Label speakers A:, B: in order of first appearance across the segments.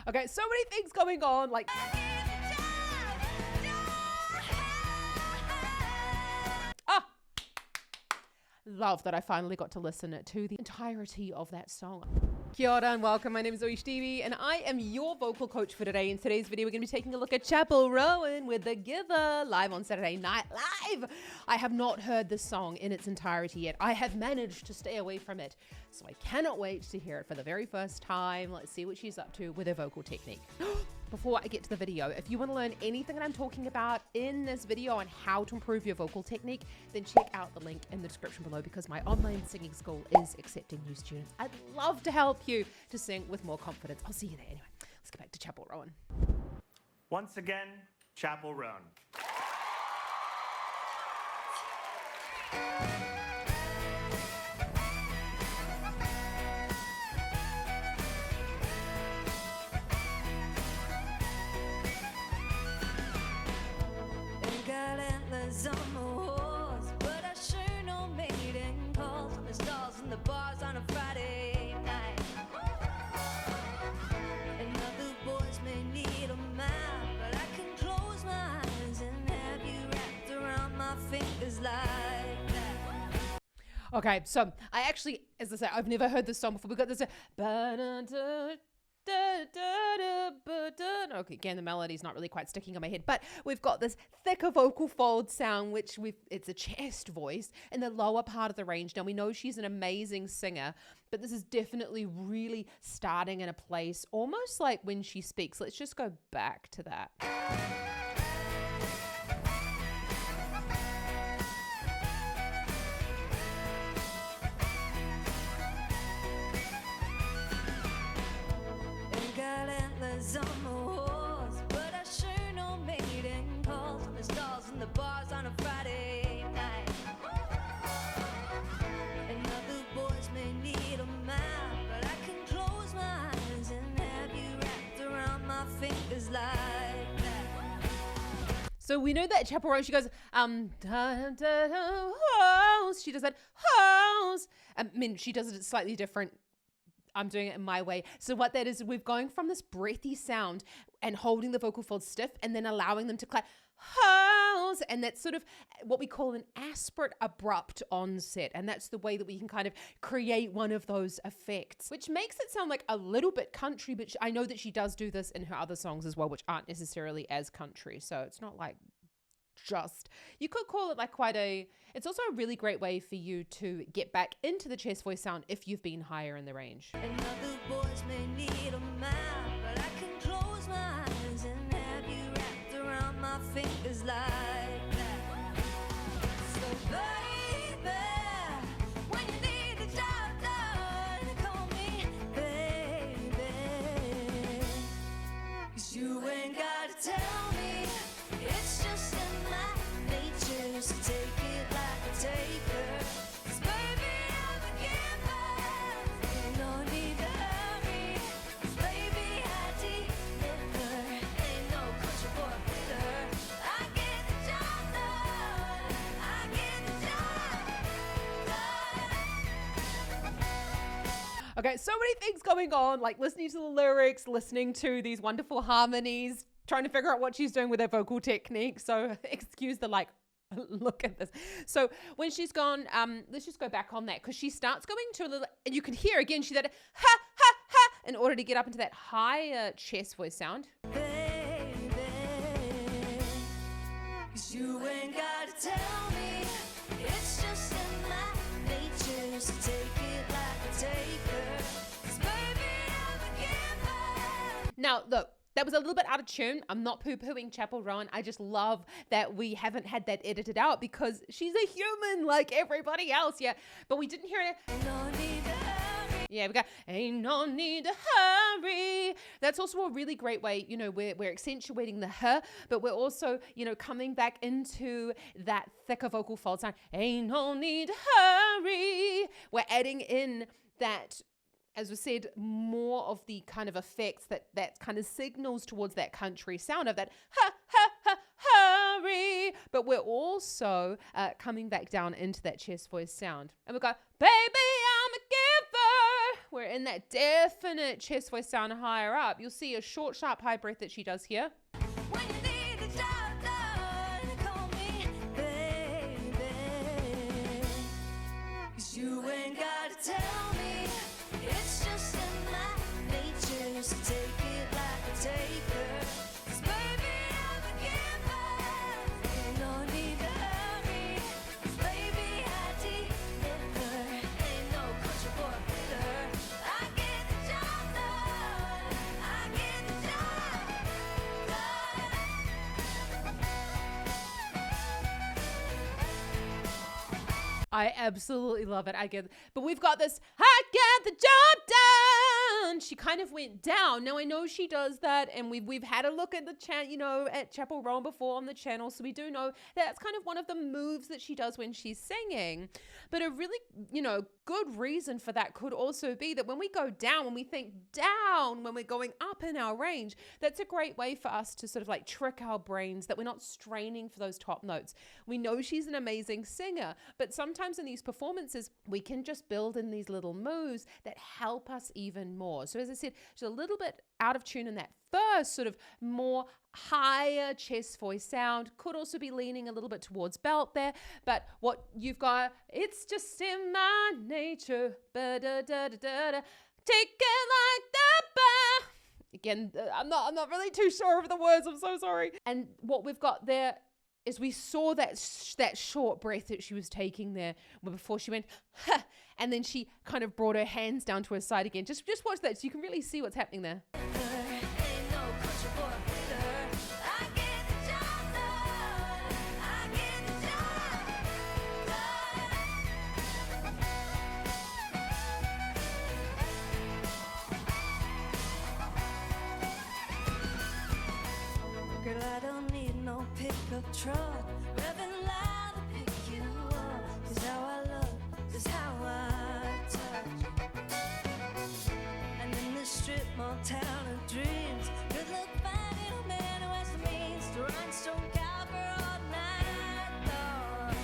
A: Okay, so many things going on. Like, love that I finally got to listen to the entirety of that song. Kia ora and welcome. My name is ZoeStibi and I am your vocal coach for today. In today's video, we're going to be taking a look at Chappel Roan with The Giver live on Saturday Night Live. I have not heard this song in its entirety yet. I have managed to stay away from it, so I cannot wait to hear it for the very first time. Let's see what she's up to with her vocal technique. Before I get to the video, if you want to learn anything that I'm talking about in this video on how to improve your vocal technique, then check out the link in the description below because my online singing school is accepting new students. I'd love to help you to sing with more confidence. I'll see you there anyway. Let's get back to Chappel Roan.
B: Once again, Chappel Roan.
C: On the horse, but I sure know maiden calls on the stalls and the bars on a Friday night. And other boys may need a map, but I can close my eyes and have you wrapped around my fingers like that.
A: Okay, so I actually, as I say, I've never heard this song before. We've got this. Okay, again, the melody's not really quite sticking in my head, but we've got this thicker vocal fold sound, it's a chest voice in the lower part of the range. Now, we know she's an amazing singer, but this is definitely really starting in a place almost like when she speaks. Let's just go back to that.
C: On the horse, but I sure know maiden calls on the stalls and the bars on a Friday night. And other boys may need a map, but I can close my eyes and have you wrapped around my fingers like that.
A: So we know that Chappel Roan, she goes, hose. She does that, hose. I mean, she does it slightly different. I'm doing it in my way. So what that is, we're going from this breathy sound and holding the vocal folds stiff and then allowing them to clap, hose. And that's sort of what we call an aspirate abrupt onset. And that's the way that we can kind of create one of those effects, which makes it sound like a little bit country, but I know that she does do this in her other songs as well, which aren't necessarily as country. So it's not like you could call it like it's also a really great way for you to get back into the chest voice sound if you've been higher in the range.
C: And other boys may need a map, but I can close my eyes and have you wrapped around my fingers like that. So baby, when you need a job done, call me baby, 'cause you ain't gotta tell me, it's just in my nature, so take it like a taker. 'Cause baby, I'm a giver, ain't no need to hurry. 'Cause baby, I deliver, ain't no country boy quitter. I get the job done, I get the job done.
A: Okay, so many things going on, like listening to the lyrics, listening to these wonderful harmonies, trying to figure out what she's doing with her vocal technique. So excuse the look at this. So when she's gone, let's just go back on that because she starts going to a little, and you can hear again, she's at a ha, ha, ha, in order to get up into that higher chest voice sound.
C: Baby, 'cause you ain't gotta tell me, it's just in my nature, so take it like a taker. 'Cause baby, I'm a giver.
A: Now, look, that was a little bit out of tune. I'm not poo-pooing Chappel Roan. I just love that we haven't had that edited out because she's a human like everybody else, yeah. But we didn't hear it.
C: No need to hurry.
A: Yeah, we got, ain't no need to hurry. That's also a really great way, we're accentuating the her, but we're also, coming back into that thicker vocal fold sound. Ain't no need to hurry. We're adding in that, as we said, more of the kind of effects that kind of signals towards that country sound of that ha, ha, ha, hurry. But we're also coming back down into that chest voice sound. And we go, baby, I'm a giver. we're in that definite chest voice sound higher up. You'll see a short, sharp, high breath that she does here.
C: When you need a job done, call me baby. 'Cause you ain't gotta tell me, it's just in my nature, so take it like a taker. 'Cause baby, I'm a giver, ain't no need to hurry. 'Cause baby, I deliver, ain't no country boy quitter. I get the job done, I get the job done.
A: I absolutely love it. But we've got this, I get the job done. She kind of went down. Now I know she does that, and we've had a look at the at Chappel Roan before on the channel, so we do know that's kind of one of the moves that she does when she's singing. But a really, good reason for that could also be that when we go down, when we think down, when we're going up in our range, that's a great way for us to sort of like trick our brains that we're not straining for those top notes. We know she's an amazing singer, but sometimes in these performances, we can just build in these little moves that help us even more. So as I said, she's a little bit out of tune in that first sort of more higher chest voice sound. Could also be leaning a little bit towards belt there, but what you've got, it's just in my nature, ba-da-da-da-da-da. Take it like that, ba. Again, I'm not really too sure of the words, I'm so sorry. And what we've got there is we saw that short breath that she was taking there before she went, ha, and then she kind of brought her hands down to her side again. Just watch that so you can really see what's happening there.
C: Ain't no country boy quitter. I get the job done, I get the job done. Girl, I don't need no pickup truck. Revving loud to pick you up. 'Cause how I love is how I touch. And in this strip mall town of dreams, good look fine little man who has the means to rhinestone cowgirl all night long.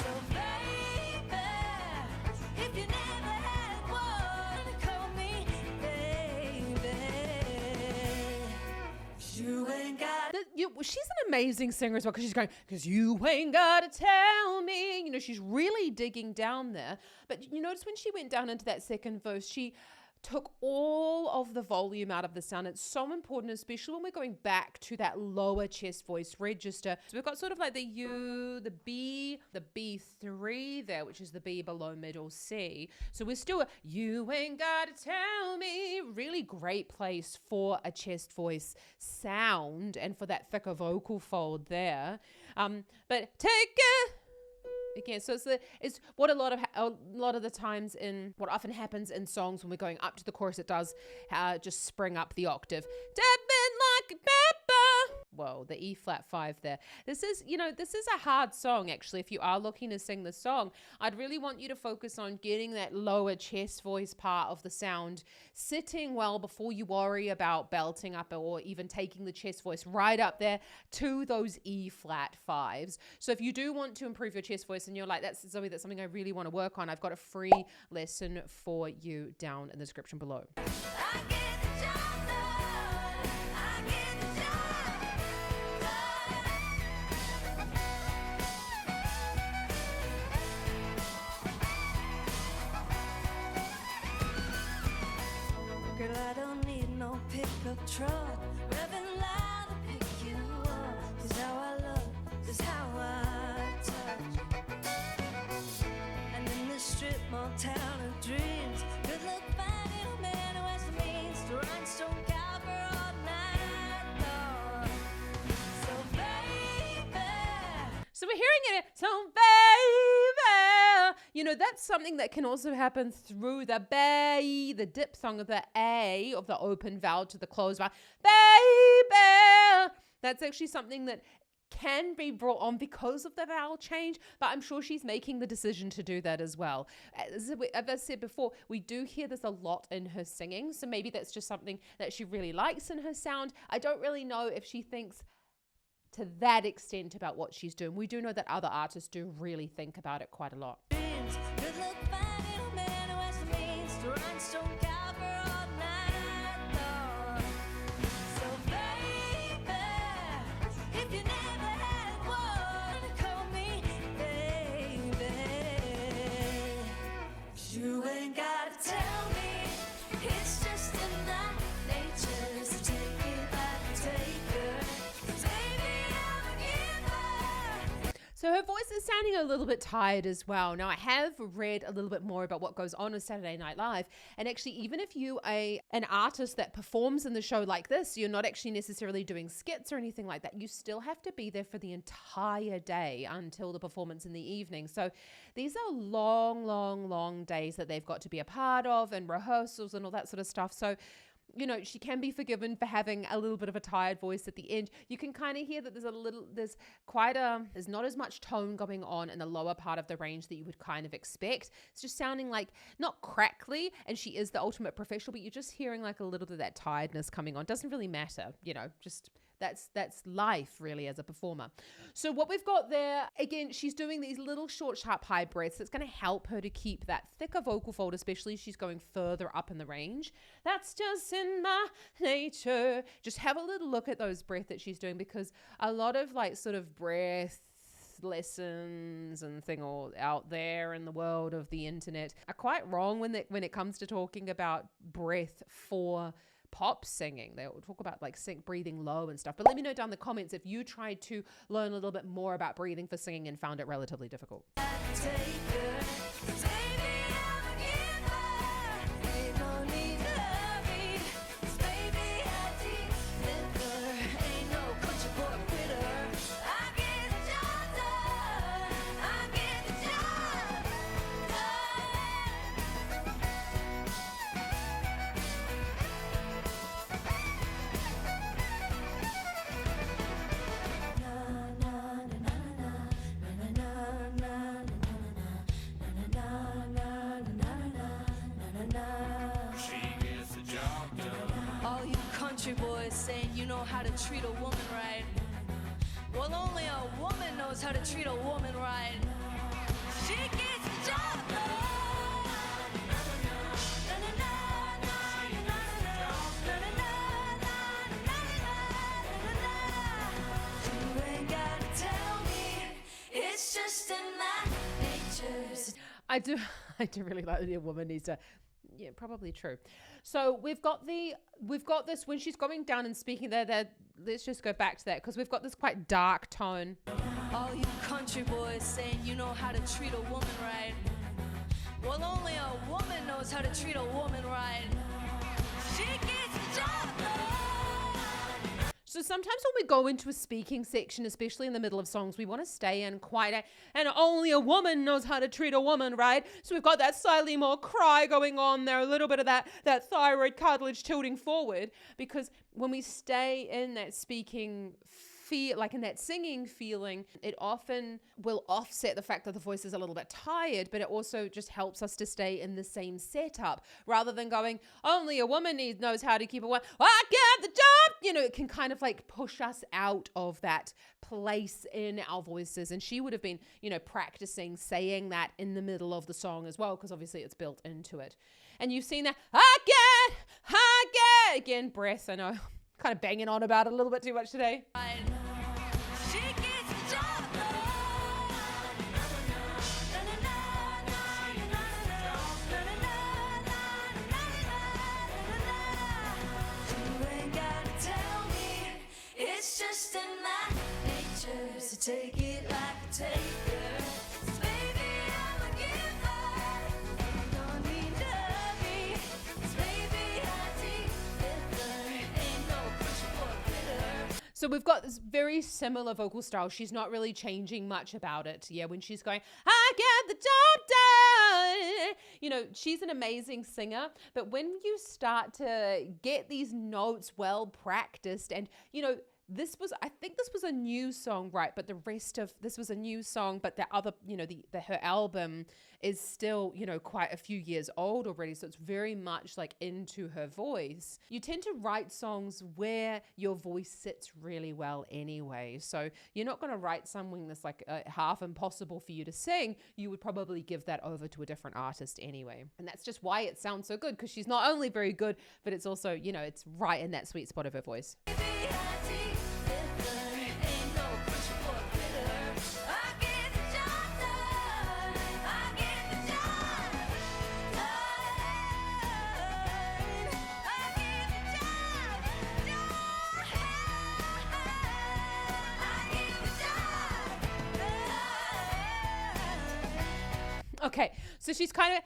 C: So baby, if you never had one, call me baby. 'Cause you ain't got
A: She's an amazing singer as well, because she's going, because you ain't gotta tell me. She's really digging down there. But you notice when she went down into that second verse, she took all of the volume out of the sound. It's so important, especially when we're going back to that lower chest voice register. So we've got sort of like the U, the B, the B3 there, which is the B below middle C. So we're still you ain't gotta tell me. Really great place for a chest voice sound and for that thicker vocal fold there. But take it. Again, so it's what a lot of the times in what often happens in songs when we're going up to the chorus, it does just spring up the octave. Tapping like a pepper. Whoa, the E flat 5 there. This is a hard song actually. If you are looking to sing the song, I'd really want you to focus on getting that lower chest voice part of the sound sitting well before you worry about belting up or even taking the chest voice right up there to those E flat 5s. So if you do want to improve your chest voice and you're like, that's Zoe, that's something I really want to work on, I've got a free lesson for you down in the description below.
C: I get the job done, I get the job done. Girl, I don't need no pickup truck. Revving loud to pick you up. 'Cause how I love is how I touch. And in this strip mall town of dreams, good look fine little man who has the means to rhinestone cowgirl all night long. So baby,
A: So we're hearing it. So baby, that's something that can also happen through the bay, the diphthong of the A of the open vowel to the closed vowel. Baby, that's actually something that can be brought on because of the vowel change, but I'm sure she's making the decision to do that as well. As I said before, we do hear this a lot in her singing, so maybe that's just something that she really likes in her sound. I don't really know if she thinks to that extent about what she's doing. We do know that other artists do really think about it quite a lot.
C: dreams, good look fine little man who has the means to rhinestone
A: So her voice is sounding a little bit tired as well. Now, I have read a little bit more about what goes on Saturday Night Live. And actually, even if you are an artist that performs in the show like this, you're not actually necessarily doing skits or anything like that. You still have to be there for the entire day until the performance in the evening. So these are long, long, long days that they've got to be a part of, and rehearsals and all that sort of stuff. So she can be forgiven for having a little bit of a tired voice at the end. You can kind of hear that there's not as much tone going on in the lower part of the range that you would kind of expect. It's just sounding like not crackly, and she is the ultimate professional, but you're just hearing like a little bit of that tiredness coming on. Doesn't really matter, just that's life really as a performer. So what we've got there, again, she's doing these little short, sharp, high breaths. That's going to help her to keep that thicker vocal fold, especially as she's going further up in the range. That's just in my nature. Just have a little look at those breaths that she's doing, because a lot of like sort of breath lessons and thing all out there in the world of the internet are quite wrong when it comes to talking about breath for pop singing. They will talk about like breathing low and stuff. But let me know down in the comments if you tried to learn a little bit more about breathing for singing and found it relatively difficult.
C: Boys saying you know how to treat a woman right. Well, only a woman knows how to treat a woman right. She gets the job done. You ain't gotta tell me, it's just in my nature.
A: I do really like that a woman needs to. Yeah, probably true. So we've got this when she's going down and speaking there. Let's just go back to that, because we've got this quite dark tone.
C: All you country boys saying you know how to treat a woman right. Well, only a woman knows how to treat a woman right. She gets the job done.
A: So sometimes when we go into a speaking section, especially in the middle of songs, we want to stay in quite and only a woman knows how to treat a woman, right? So we've got that slightly more cry going on there, a little bit of that thyroid cartilage tilting forward, because when we stay in that speaking like in that singing feeling, it often will offset the fact that the voice is a little bit tired, but it also just helps us to stay in the same setup rather than going, only a woman knows how to keep a woman. I get the job. It can kind of like push us out of that place in our voices. And she would have been, practicing saying that in the middle of the song as well, because obviously it's built into it. And you've seen that, I get, again, breath. I know, kind of banging on about it a little bit too much today.
C: She gets the job You ain't gotta tell me, it's just in my nature. So take it like a taker. 'Cause baby, I'm a giver. You don't need to love me. 'Cause baby, I deliver. Ain't no pushing for a quitter.
A: So we've got this very similar vocal style. She's not really changing much about it. Yeah, when she's going, I get the job done. She's an amazing singer. But when you start to get these notes well practiced, and, I think this was a new song, right? But the rest of this was a new song, but the other, her album is still, quite a few years old already. So it's very much like into her voice. You tend to write songs where your voice sits really well anyway. So you're not going to write something that's like half impossible for you to sing. You would probably give that over to a different artist anyway. And that's just why it sounds so good, because she's not only very good, but it's also, it's right in that sweet spot of her voice. Okay, so she's kind of,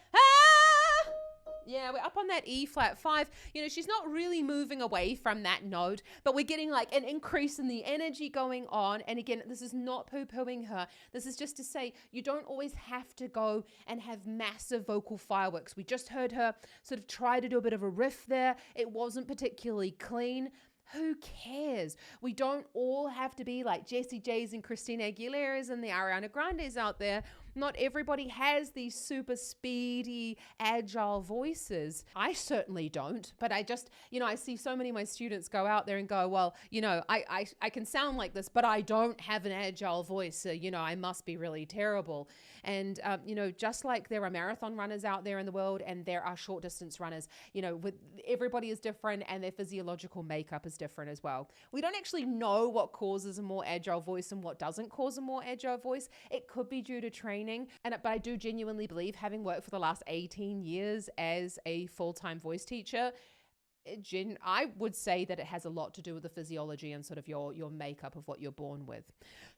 A: yeah, we're up on that E flat 5. You know, she's not really moving away from that note, but we're getting like an increase in the energy going on. And again, this is not poo-pooing her. This is just to say you don't always have to go and have massive vocal fireworks. We just heard her sort of try to do a bit of a riff there. It wasn't particularly clean. Who cares? We don't all have to be like Jessie J's and Christina Aguilera's and the Ariana Grandes out there. Not everybody has these super speedy, agile voices. I certainly don't, but I just, you know, I see so many of my students go out there and go, well, you know, I can sound like this, but I don't have an agile voice. So, you know, I must be really terrible. And, you know, just like there are marathon runners out there in the world and there are short distance runners, you know, everybody is different and their physiological makeup is different as well. We don't actually know what causes a more agile voice and what doesn't cause a more agile voice. It could be due to training. But I do genuinely believe, having worked for the last 18 years as a full-time voice teacher, I would say that it has a lot to do with the physiology and sort of your makeup of what you're born with.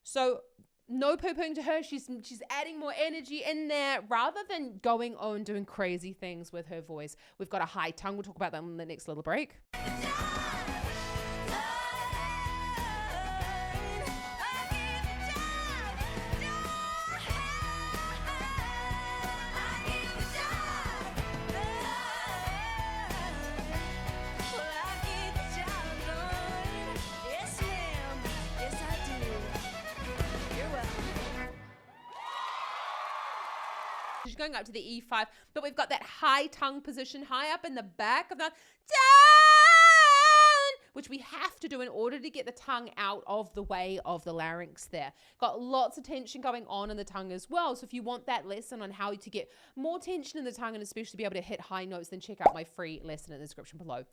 A: So no poo-pooing to her. She's adding more energy in there rather than going on doing crazy things with her voice. We've got a high tongue. We'll talk about that in the next little break. She's going up to the E5, but we've got that high tongue position high up in the back of the down, which we have to do in order to get the tongue out of the way of the larynx there. Got lots of tension going on in the tongue as well. So if you want that lesson on how to get more tension in the tongue and especially be able to hit high notes, then check out my free lesson in the description below.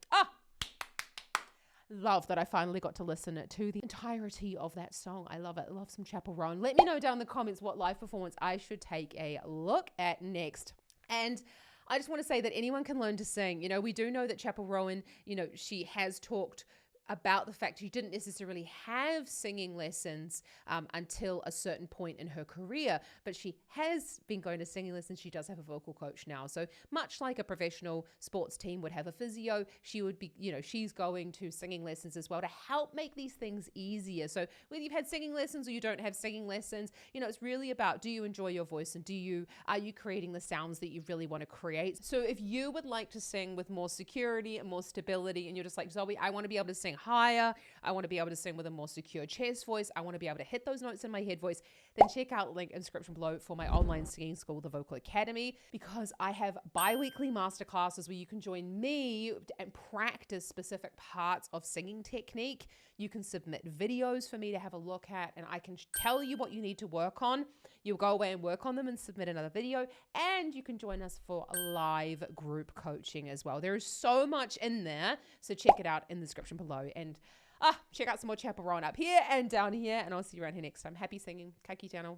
A: Love that I finally got to listen to the entirety of that song. I love it. I love some Chappel Roan. Let me know down in the comments what live performance I should take a look at next. And I just want to say that anyone can learn to sing. You know, we do know that Chappel Roan, you know, she has talked about the fact she didn't necessarily have singing lessons until a certain point in her career, but she has been going to singing lessons. She does have a vocal coach now. So much like a professional sports team would have a physio, she would be, you know, she's going to singing lessons as well to help make these things easier. So whether you've had singing lessons or you don't have singing lessons, you know, it's really about, do you enjoy your voice and are you creating the sounds that you really want to create? So if you would like to sing with more security and more stability, and you're just like, Zoe, I want to be able to sing higher, I want to be able to sing with a more secure chest voice, I want to be able to hit those notes in my head voice, then check out the link in the description below for my online singing school, the Vocal Academy, because I have bi-weekly masterclasses where you can join me and practice specific parts of singing technique. You can submit videos for me to have a look at, and I can tell you what you need to work on. You'll go away and work on them and submit another video, and you can join us for a live group coaching as well. There is so much in there, so check it out in the description below. And check out some more Chappel Roan up here and down here, and I'll see you around here next time. Happy singing. Ka kite anō.